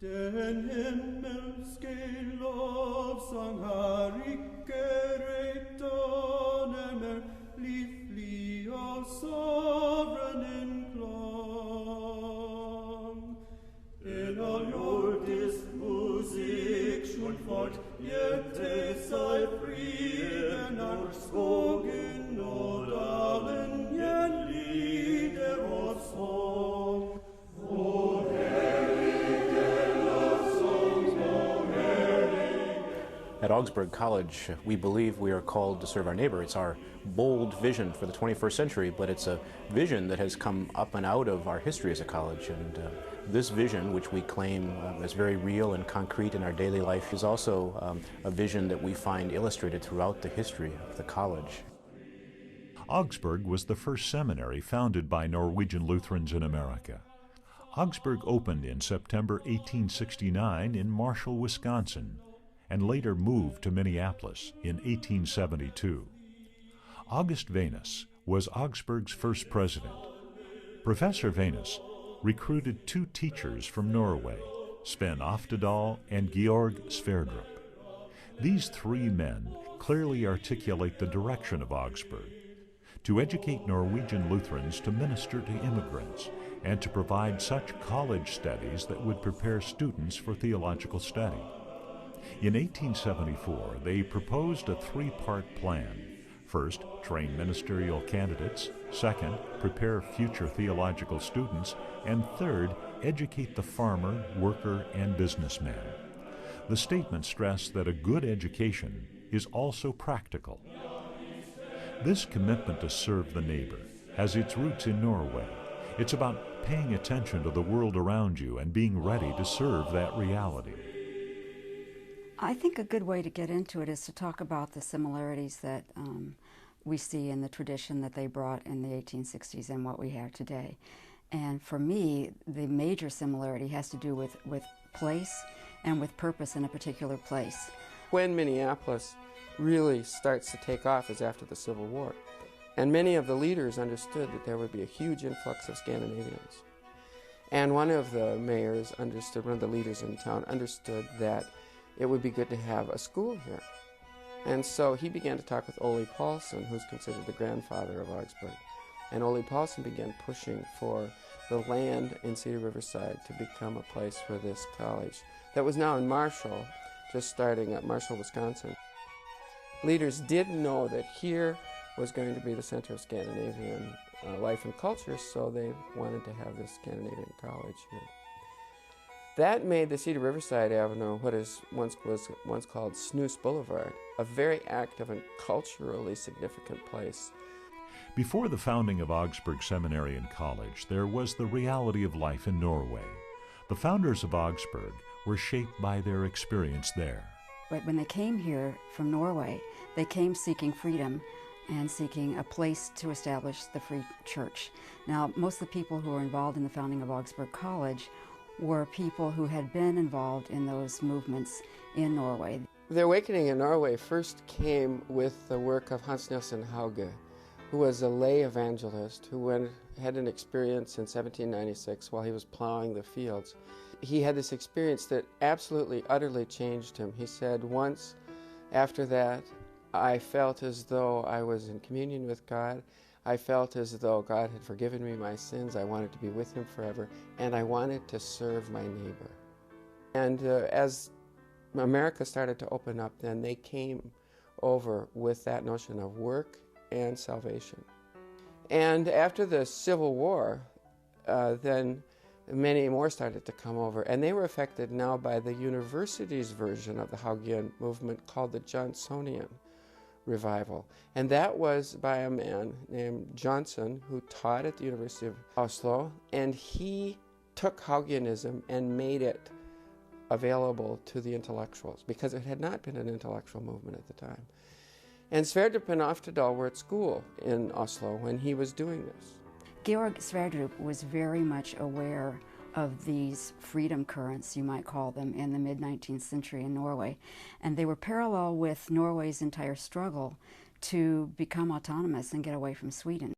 Den himmelske lovsang har ikke røytoner livlig og sovren en klang. En av jordisk musik schon fort, hjerte seg frie når skogen og dalen gjenlyder og sång. At Augsburg College, we believe we are called to serve our neighbor. It's our bold vision for the 21st century, but it's a vision that has come up and out of our history as a college. And this vision, which we claim as very real and concrete in our daily life, is also a vision that we find illustrated throughout the history of the college. Augsburg was the first seminary founded by Norwegian Lutherans in America. Augsburg opened in September 1869 in Marshall, Wisconsin, and later moved to Minneapolis in 1872. August Venus was Augsburg's first president. Professor Venus recruited two teachers from Norway, Sven Oftedal and Georg Sverdrup. These three men clearly articulate the direction of Augsburg: to educate Norwegian Lutherans to minister to immigrants and to provide such college studies that would prepare students for theological study. In 1874, they proposed a three-part plan. First, train ministerial candidates. Second, prepare future theological students. And third, educate the farmer, worker, and businessman. The statement stressed that a good education is also practical. This commitment to serve the neighbor has its roots in Norway. It's about paying attention to the world around you and being ready to serve that reality. I think a good way to get into it is to talk about the similarities that we see in the tradition that they brought in the 1860s and what we have today. And for me, the major similarity has to do with place and with purpose in a particular place. When Minneapolis really starts to take off is after the Civil War. And many of the leaders understood that there would be a huge influx of Scandinavians. And one of the mayors understood, one of the leaders in town understood that it would be good to have a school here. And so he began to talk with Ole Paulsen, who's considered the grandfather of Augsburg. And Ole Paulsen began pushing for the land in Cedar Riverside to become a place for this college that was now in Marshall, just starting at Marshall, Wisconsin. Leaders did know that here was going to be the center of Scandinavian life and culture, so they wanted to have this Scandinavian college here. That made the Cedar Riverside Avenue what was once called Snooze Boulevard, a very active and culturally significant place. Before the founding of Augsburg Seminary and College, there was the reality of life in Norway. The founders of Augsburg were shaped by their experience there. But when they came here from Norway, they came seeking freedom and seeking a place to establish the free church. Now, most of the people who were involved in the founding of Augsburg College were people who had been involved in those movements in Norway. The awakening in Norway first came with the work of Hans Nielsen Hauge, who was a lay evangelist who had an experience in 1796 while he was plowing the fields. He had this experience that absolutely, utterly changed him. He said, once after that, I felt as though I was in communion with God. I felt as though God had forgiven me my sins. I wanted to be with Him forever, and I wanted to serve my neighbor. And as America started to open up, then they came over with that notion of work and salvation. And after the Civil War, then many more started to come over, and they were affected now by the university's version of the Haugean movement called the Johnsonian revival. And that was by a man named Johnson, who taught at the University of Oslo, and he took Haugeanism and made it available to the intellectuals, because it had not been an intellectual movement at the time. And Sverdrup and Oftedal were at school in Oslo when he was doing this. Georg Sverdrup was very much aware of these freedom currents, you might call them, in the mid-19th century in Norway. And they were parallel with Norway's entire struggle to become autonomous and get away from Sweden.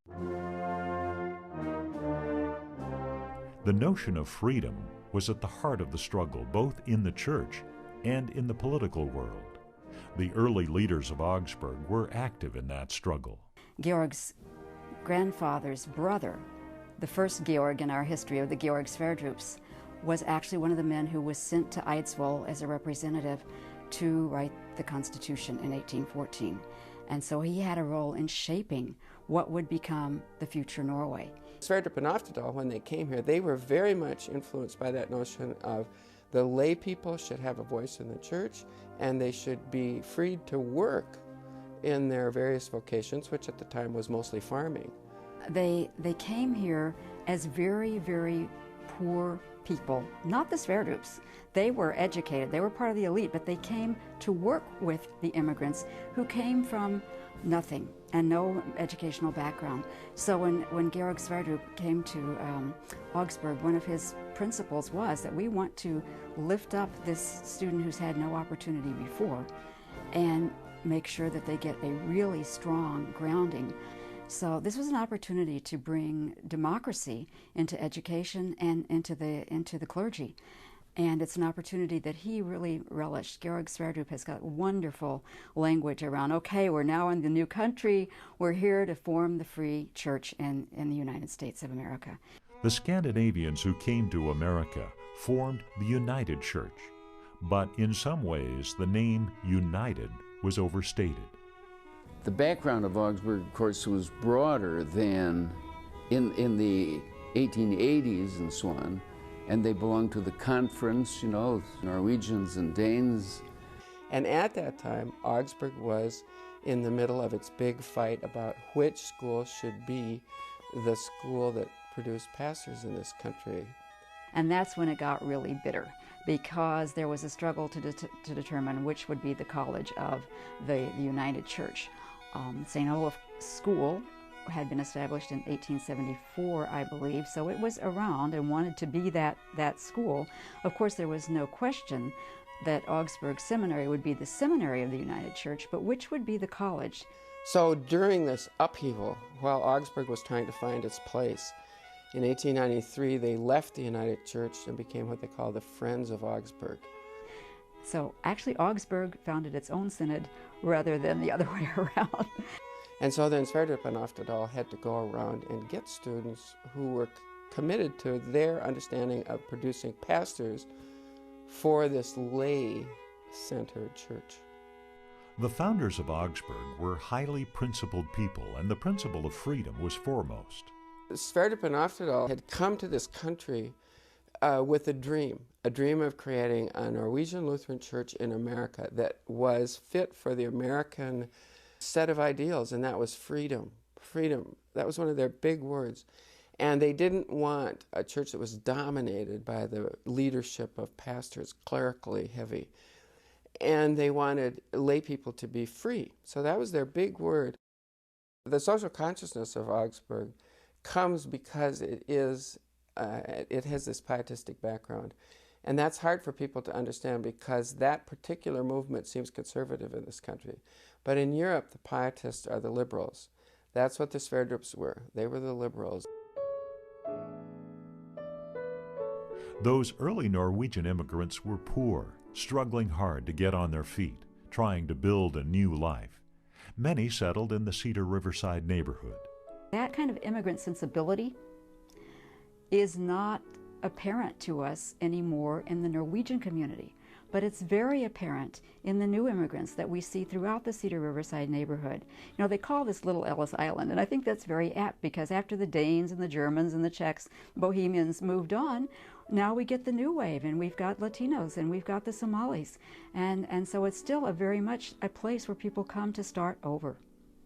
The notion of freedom was at the heart of the struggle, both in the church and in the political world. The early leaders of Augsburg were active in that struggle. Georg's grandfather's brother, the first Georg in our history of the Georg Sverdrups, was actually one of the men who was sent to Eidsvoll as a representative to write the Constitution in 1814. And so he had a role in shaping what would become the future Norway. Sverdrup and Oftedal, when they came here, they were very much influenced by that notion of the lay people should have a voice in the church, and they should be freed to work in their various vocations, which at the time was mostly farming. They came here as very, very poor people, not the Sverdrups. They were educated, they were part of the elite, but they came to work with the immigrants who came from nothing and no educational background. So when Georg Sverdrup came to Augsburg, one of his principles was that we want to lift up this student who's had no opportunity before and make sure that they get a really strong grounding. So this was an opportunity to bring democracy into education and into the clergy. And it's an opportunity that he really relished. Georg Sverdrup has got wonderful language around, okay, we're now in the new country, we're here to form the free church in the United States of America. The Scandinavians who came to America formed the United Church. But in some ways, the name United was overstated. The background of Augsburg, of course, was broader than in the 1880s and so on. And they belonged to the conference, you know, Norwegians and Danes. And at that time, Augsburg was in the middle of its big fight about which school should be the school that produced pastors in this country. And that's when it got really bitter, because there was a struggle to determine which would be the college of the United Church. St. Olaf School had been established in 1874, I believe, so it was around and wanted to be that school. Of course, there was no question that Augsburg Seminary would be the seminary of the United Church, but which would be the college? So during this upheaval, while Augsburg was trying to find its place, in 1893 they left the United Church and became what they call the Friends of Augsburg. So actually Augsburg founded its own synod rather than the other way around. And so then Sverdrup and Oftedal had to go around and get students who were committed to their understanding of producing pastors for this lay-centered church. The founders of Augsburg were highly principled people, and the principle of freedom was foremost. Sverdrup and Oftedal had come to this country with a dream of creating a Norwegian Lutheran church in America that was fit for the American set of ideals, and that was freedom. Freedom, that was one of their big words. And they didn't want a church that was dominated by the leadership of pastors, clerically heavy. And they wanted lay people to be free. So that was their big word. The social consciousness of Augsburg comes because it has this pietistic background. And that's hard for people to understand because that particular movement seems conservative in this country. But in Europe, the pietists are the liberals. That's what the Sverdrups were. They were the liberals. Those early Norwegian immigrants were poor, struggling hard to get on their feet, trying to build a new life. Many settled in the Cedar Riverside neighborhood. That kind of immigrant sensibility is not apparent to us anymore in the Norwegian community, but it's very apparent in the new immigrants that we see throughout the Cedar Riverside neighborhood. You know, they call this Little Ellis Island, and I think that's very apt because after the Danes and the Germans and the Czechs, Bohemians moved on, now we get the new wave, and we've got Latinos, and we've got the Somalis, and so it's still very much a place where people come to start over.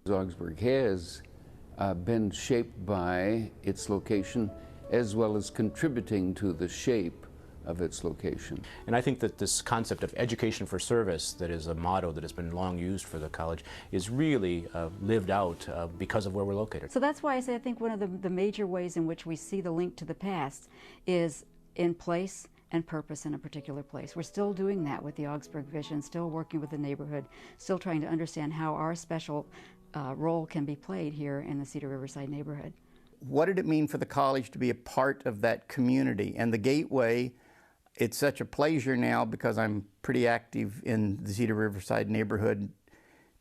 Augsburg has been shaped by its location as well as contributing to the shape of its location. And I think that this concept of education for service, that is a motto that has been long used for the college, is really lived out because of where we're located. So that's why I say I think one of the major ways in which we see the link to the past is in place and purpose in a particular place. We're still doing that with the Augsburg vision, still working with the neighborhood, still trying to understand how our special role can be played here in the Cedar Riverside neighborhood. What did it mean for the college to be a part of that community? And the gateway It's such a pleasure now, because I'm pretty active in the Cedar Riverside neighborhood,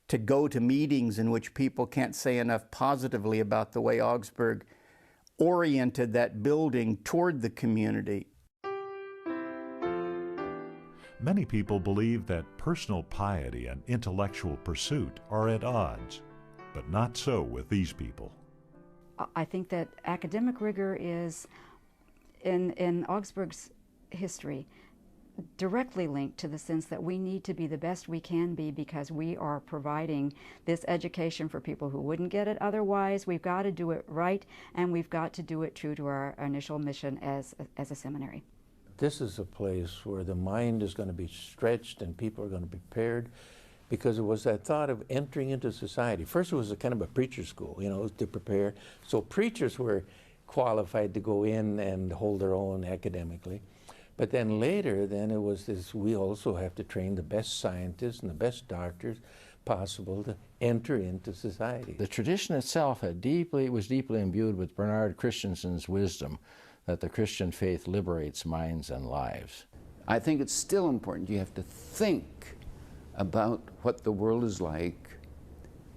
to go to meetings in which people can't say enough positively about the way Augsburg oriented that building toward the community. Many people believe that personal piety and intellectual pursuit are at odds, but not so with these people. I think that academic rigor is, in Augsburg's history, directly linked to the sense that we need to be the best we can be, because we are providing this education for people who wouldn't get it otherwise. We've got to do it right, and we've got to do it true to our initial mission as a seminary. This is a place where the mind is going to be stretched and people are going to be prepared, because it was that thought of entering into society. First, it was a kind of a preacher school, you know, to prepare. So preachers were qualified to go in and hold their own academically. But then later, then it was this, we also have to train the best scientists and the best doctors possible to enter into society. The tradition itself was deeply imbued with Bernard Christensen's wisdom that the Christian faith liberates minds and lives. I think it's still important. You have to think about what the world is like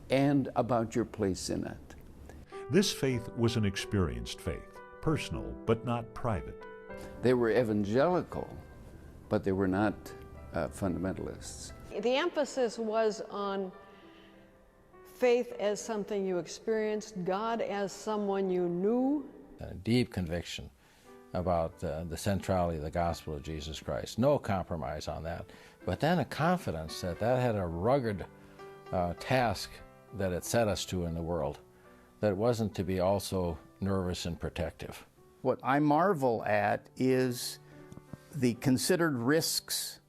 and about your place in it. This faith was an experienced faith, personal but not private. They were evangelical, but they were not fundamentalists. The emphasis was on faith as something you experienced, God as someone you knew. A deep conviction about the centrality of the gospel of Jesus Christ. No compromise on that. But then a confidence that that had a rugged task that it set us to in the world, that it wasn't to be also nervous and protective. What I marvel at is the considered risks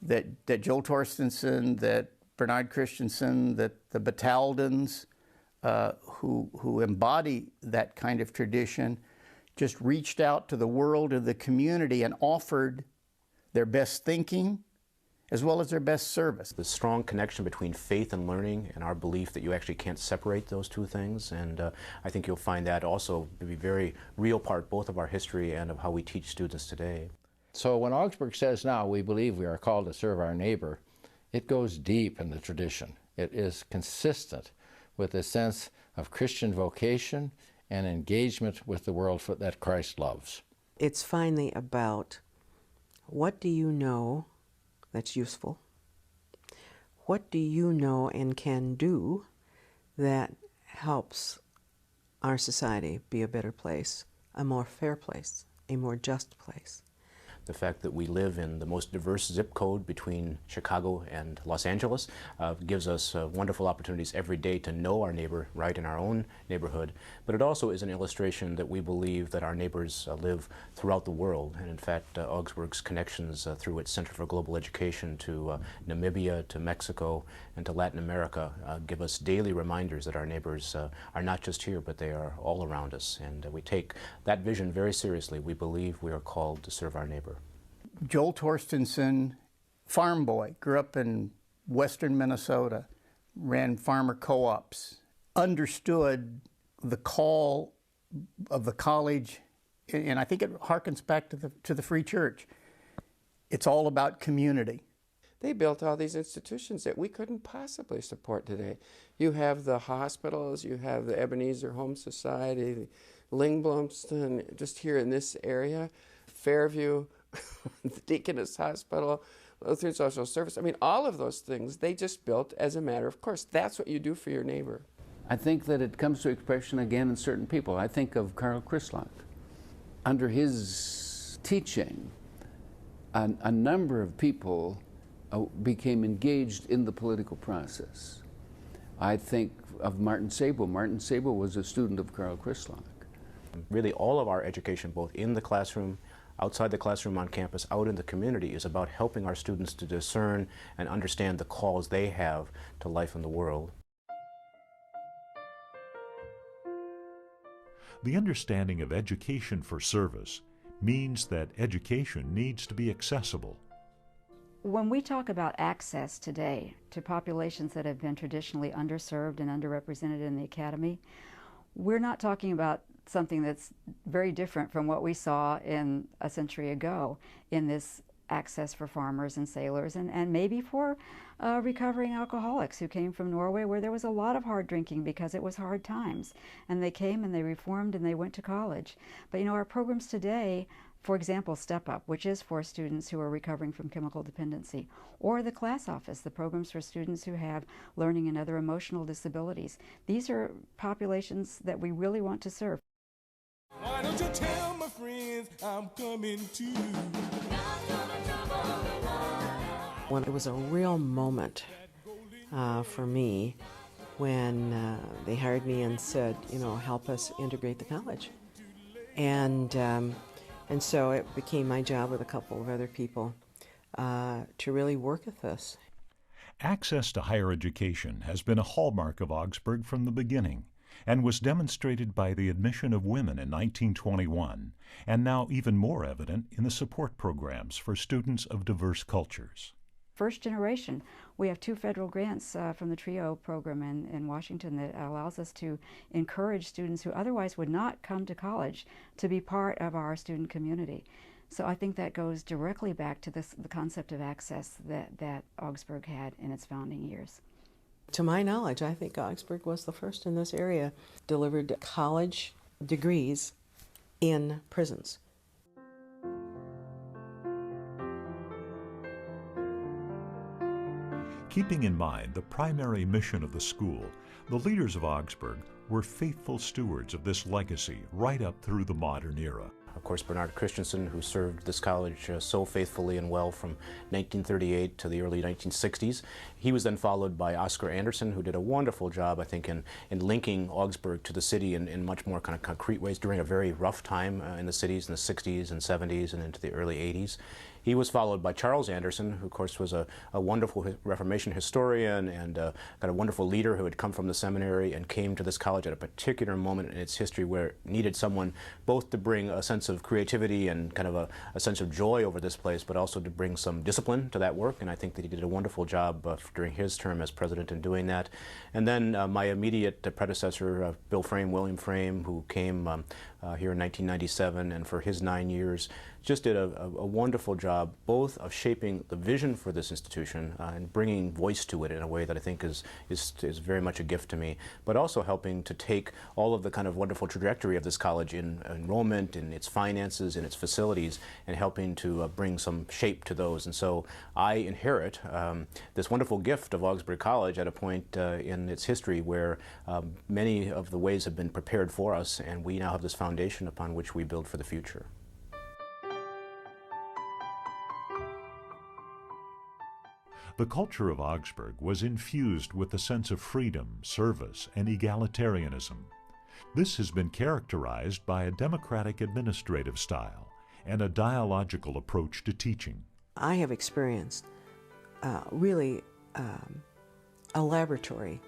that Joel Torstenson, that Bernard Christensen, that the Bataldens, who embody that kind of tradition, just reached out to the world and the community and offered their best thinking as well as their best service. The strong connection between faith and learning, and our belief that you actually can't separate those two things, and I think you'll find that also to be a very real part both of our history and of how we teach students today. So when Augsburg says now we believe we are called to serve our neighbor, it goes deep in the tradition. It is consistent with a sense of Christian vocation and engagement with the world that Christ loves. It's finally about, what do you know that's useful? What do you know and can do that helps our society be a better place, a more fair place, a more just place? The fact that we live in the most diverse zip code between Chicago and Los Angeles gives us wonderful opportunities every day to know our neighbor right in our own neighborhood. But it also is an illustration that we believe that our neighbors live throughout the world. And in fact, Augsburg's connections through its Center for Global Education to Namibia, to Mexico, and to Latin America give us daily reminders that our neighbors are not just here, but they are all around us. And we take that vision very seriously. We believe we are called to serve our neighbor. Joel Torstenson, farm boy, grew up in western Minnesota, ran farmer co-ops, understood the call of the college, and I think it harkens back to the Free Church. It's all about community. They built all these institutions that we couldn't possibly support today. You have the hospitals, you have the Ebenezer Home Society, Lingblomston, just here in this area, Fairview, the Deaconess Hospital, Lutheran Social Service. I mean, all of those things, they just built as a matter of course. That's what you do for your neighbor. I think that it comes to expression again in certain people. I think of Karl Krislock. Under his teaching, a number of people became engaged in the political process. I think of Martin Sabo. Martin Sabo was a student of Karl Krislock. Really, all of our education, both in the classroom, outside the classroom, on campus, out in the community, is about helping our students to discern and understand the calls they have to life in the world. The understanding of education for service means that education needs to be accessible. When we talk about access today to populations that have been traditionally underserved and underrepresented in the academy, we're not talking about something that's very different from what we saw in a century ago in this access for farmers and sailors, and maybe for recovering alcoholics who came from Norway, where there was a lot of hard drinking because it was hard times. And they came and they reformed and they went to college. But you know, our programs today, for example, Step Up, which is for students who are recovering from chemical dependency, or the Class Office, the programs for students who have learning and other emotional disabilities. These are populations that we really want to serve. Why don't you tell my friends I'm coming too? When it was a real moment for me when they hired me and said, you know, help us integrate the college. And so it became my job with a couple of other people to really work with this. Access to higher education has been a hallmark of Augsburg from the beginning and was demonstrated by the admission of women in 1921, and now even more evident in the support programs for students of diverse cultures. First generation, we have 2 federal grants from the TRIO program in Washington that allows us to encourage students who otherwise would not come to college to be part of our student community. So I think that goes directly back to the concept of access that Augsburg had in its founding years. To my knowledge, I think Augsburg was the first in this area, delivered college degrees in prisons. Keeping in mind the primary mission of the school, the leaders of Augsburg were faithful stewards of this legacy right up through the modern era. Of course, Bernard Christensen, who served this college so faithfully and well from 1938 to the early 1960s. He was then followed by Oscar Anderson, who did a wonderful job, I think, in linking Augsburg to the city in much more kind of concrete ways during a very rough time in the cities in the 60s and 70s and into the early 80s. He was followed by Charles Anderson, who of course was a wonderful Reformation historian and got a wonderful leader who had come from the seminary and came to this college at a particular moment in its history where it needed someone both to bring a sense of creativity and kind of a sense of joy over this place, but also to bring some discipline to that work. And I think that he did a wonderful job during his term as president in doing that. And then my immediate predecessor, William Frame, who came here in 1997, and for his 9 years just did a wonderful job both of shaping the vision for this institution and bringing voice to it in a way that I think is very much a gift to me, but also helping to take all of the kind of wonderful trajectory of this college in enrollment, in its finances, in its facilities, and helping to bring some shape to those. And so I inherit this wonderful gift of Augsburg College at a point in its history where many of the ways have been prepared for us, and we now have this foundation upon which we build for the future. The culture of Augsburg was infused with a sense of freedom, service, and egalitarianism. This has been characterized by a democratic administrative style and a dialogical approach to teaching. I have experienced really a laboratory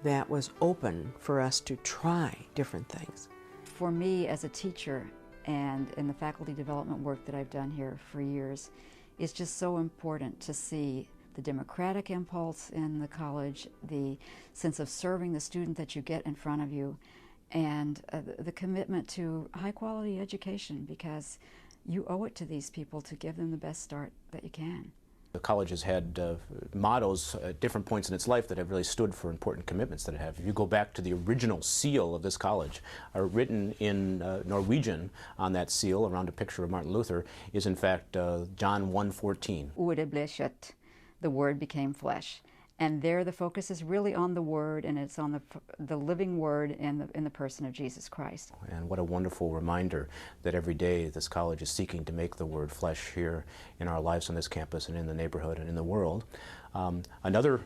that was open for us to try different things. For me as a teacher and in the faculty development work that I've done here for years, it's just so important to see the democratic impulse in the college, the sense of serving the student that you get in front of you, and the commitment to high-quality education, because you owe it to these people to give them the best start that you can. The college has had mottos at different points in its life that have really stood for important commitments that it have. If you go back to the original seal of this college, written in Norwegian on that seal around a picture of Martin Luther, is in fact John 1:14. Ordet ble kjøtt. The Word became flesh. And there the focus is really on the Word, and it's on the living Word in the person of Jesus Christ. And what a wonderful reminder that every day this college is seeking to make the Word flesh here in our lives on this campus and in the neighborhood and in the world. Another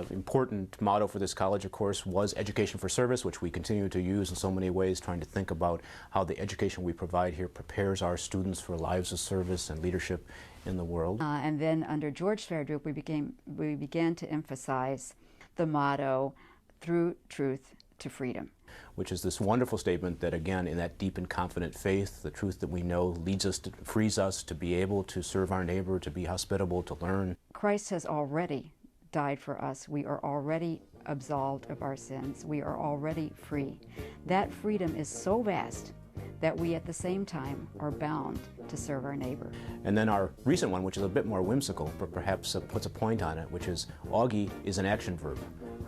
important motto for this college, of course, was education for service, which we continue to use in so many ways, trying to think about how the education we provide here prepares our students for lives of service and leadership in the world. And then under George Sverdrup, we began to emphasize the motto, through truth to freedom. Which is this wonderful statement that, again, in that deep and confident faith, the truth that we know leads us, frees us to be able to serve our neighbor, to be hospitable, to learn. Christ has already died for us. We are already absolved of our sins. We are already free. That freedom is so vast that we at the same time are bound to serve our neighbor. And then our recent one, which is a bit more whimsical, but perhaps puts a point on it, which is Augie is an action verb.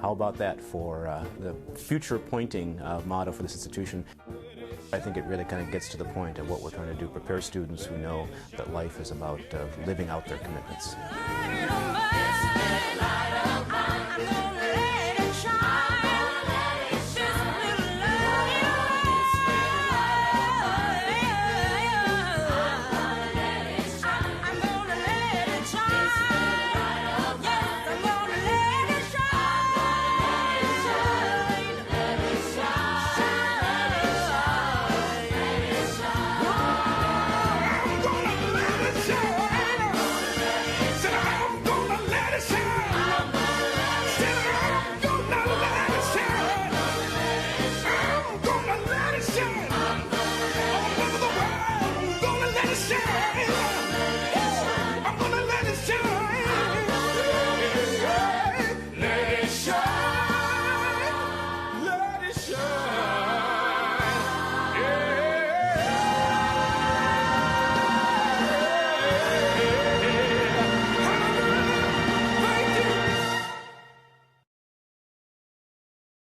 How about that for the future pointing motto for this institution? I think it really kind of gets to the point of what we're trying to do, prepare students who know that life is about living out their commitments.